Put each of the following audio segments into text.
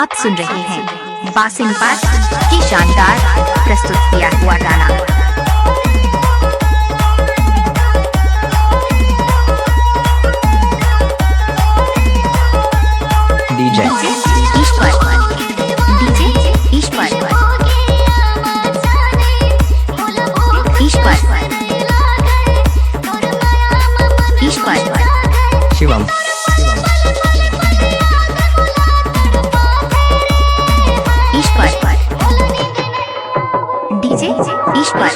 आप सुन रहे हैं बासिम पास की शानदार प्रस्तुत किया हुआ गाना। डीजे ईश्वर डीजे ईश्वर ईश्वर ईश्वर शिवम ईश्वर डीजे ईश्वर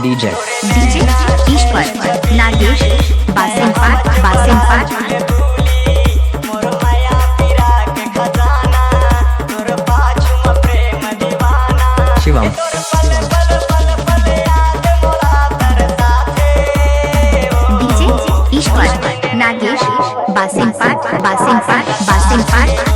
डीजे डीजे ईश्वर नागेश बासिम पाट शिवम डीजे ईश्वर नागेश बासिम पाट